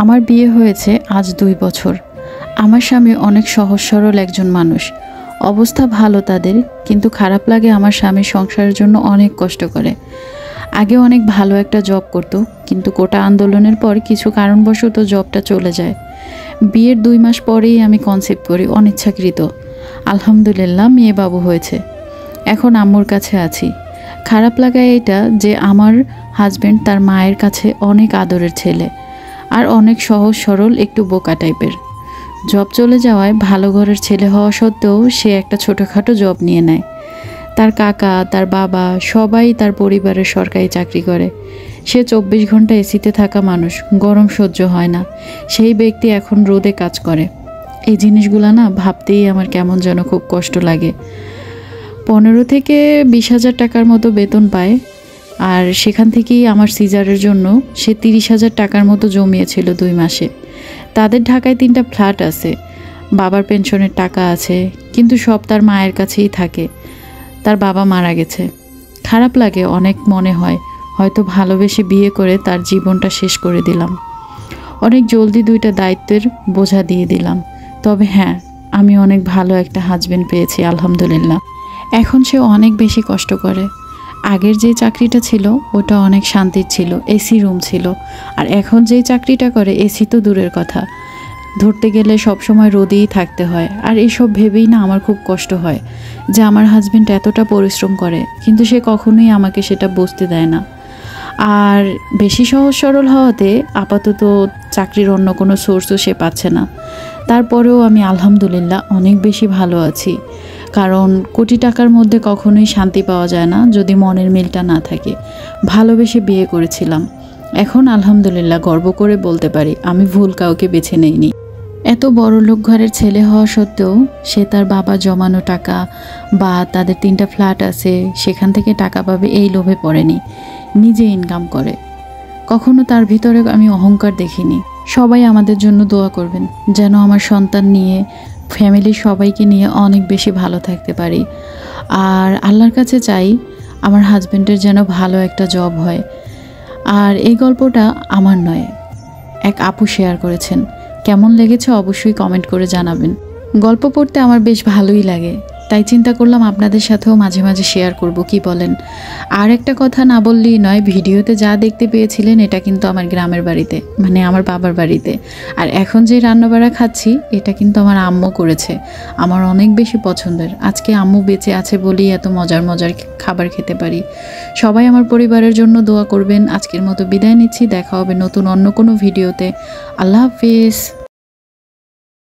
আমার বিয়ে হয়েছে আজ 2 বছর। আমার স্বামী অনেক সহজ সরল একজন মানুষ। অবস্থা ভালো তাদের, কিন্তু খারাপ লাগে আমার স্বামী সংসারের জন্য অনেক কষ্ট করে। আগে অনেক ভালো একটা জব করত, কিন্তু কোটা আন্দোলনের পর কিছু কারণবশত জবটা চলে যায়। বিয়ের 2 মাস পরেই আমি কনসিভ করি অনিচ্ছাকৃত। আলহামদুলিল্লাহ মেয়ে বাবু হয়েছে। এখন আম্মুর কাছে আছি। খারাপ লাগায় এটা যে আমার হাজব্যান্ড তার মায়ের কাছে অনেক আদরের ছেলে, আর অনেক সহজ সরল, একটু বোকা টাইপের। জব চলে যাওয়ায় ভালো ঘরের ছেলে হওয়া সত্ত্বেও সে একটা ছোটোখাটো জব নিয়ে নেয়। তার কাকা, তার বাবা সবাই তার পরিবারের সরকারি চাকরি করে। সে 24 ঘন্টা এসিতে থাকা মানুষ, গরম সহ্য হয় না। সেই ব্যক্তি এখন রোদে কাজ করে। এই জিনিসগুলো না ভাবতেই আমার কেমন যেন খুব কষ্ট লাগে। 15 থেকে 20,000 টাকার মতো বেতন পায়, আর সেখান থেকেই আমার সিজারের জন্য সে 30,000 টাকার মতো জমিয়েছিল 2 মাসে। তাদের ঢাকায় 3টা ফ্ল্যাট আছে, বাবার পেনশনের টাকা আছে, কিন্তু সব তার মায়ের কাছেই থাকে। তার বাবা মারা গেছে। খারাপ লাগে অনেক, মনে হয় হয়তো ভালোবেসে বিয়ে করে তার জীবনটা শেষ করে দিলাম। অনেক জলদি 2টা দায়িত্বের বোঝা দিয়ে দিলাম। তবে হ্যাঁ, আমি অনেক ভালো একটা হাজবেন্ড পেয়েছি আলহামদুলিল্লাহ। এখন সে অনেক বেশি কষ্ট করে। আগের যে চাকরিটা ছিল ওটা অনেক শান্তির ছিল, এসি রুম ছিল। আর এখন যেই চাকরিটা করে এসি তো দূরের কথা, ধরতে গেলে সবসময় রোদেই থাকতে হয়। আর এইসব ভেবেই না আমার খুব কষ্ট হয় যে আমার হাজবেন্ড এতটা পরিশ্রম করে, কিন্তু সে কখনোই আমাকে সেটা বুঝতে দেয় না। আর বেশি সহজ সরল হওয়াতে আপাতত চাকরির অন্য কোনো সোর্সও সে পাচ্ছে না। তারপরেও আমি আলহামদুলিল্লাহ অনেক বেশি ভালো আছি, কারণ কোটি টাকার মধ্যে কখনোই শান্তি পাওয়া যায় না যদি মনের মিলটা না থাকে। ভালোবেসে বিয়ে করেছিলাম। এখন আলহামদুলিল্লাহ গর্ব করে বলতে পারি আমি ভুল কাউকে বেছে নেইনি। এত বড়লোক ঘরের ছেলে হওয়া সত্ত্বেও সে তার বাবা জমানো টাকা বা তাদের 3টা ফ্ল্যাট আছে সেখান থেকে টাকা পাবে এই লোভে পড়েনি, নিজে ইনকাম করে। কখনো তার ভিতরে আমি অহংকার দেখিনি। সবাই আমাদের জন্য দোয়া করবেন যেন আমার সন্তান নিয়ে, ফ্যামিলির সবাইকে নিয়ে অনেক বেশি ভালো থাকতে পারি। আর আল্লাহর কাছে চাই আমার হাজব্যান্ডের যেন ভালো একটা জব হয়। আর এই গল্পটা আমার নয়, এক আপু শেয়ার করেছেন। কেমন লেগেছে অবশ্যই কমেন্ট করে জানাবেন। গল্প পড়তে আমার বেশ ভালোই লাগে, তাই চিন্তা করলাম আপনাদের সাথেও মাঝে মাঝে শেয়ার করব, কি বলেন? আর একটা কথা না বললেই নয়, ভিডিওতে যা দেখতে পেয়েছিলেন এটা কিন্তু আমার গ্রামের বাড়িতে, মানে আমার বাবার বাড়িতে। আর এখন যে রান্নাবাড়া খাচ্ছি এটা কিন্তু আমার আম্মু করেছে, আমার অনেক বেশি পছন্দের। আজকে আম্মু বেঁচে আছে বলেই এত মজার মজার খাবার খেতে পারি। সবাই আমার পরিবারের জন্য দোয়া করবেন। আজকের মতো বিদায় নিচ্ছি, দেখা হবে নতুন অন্য কোনো ভিডিওতে। আল্লাহ হাফিজ।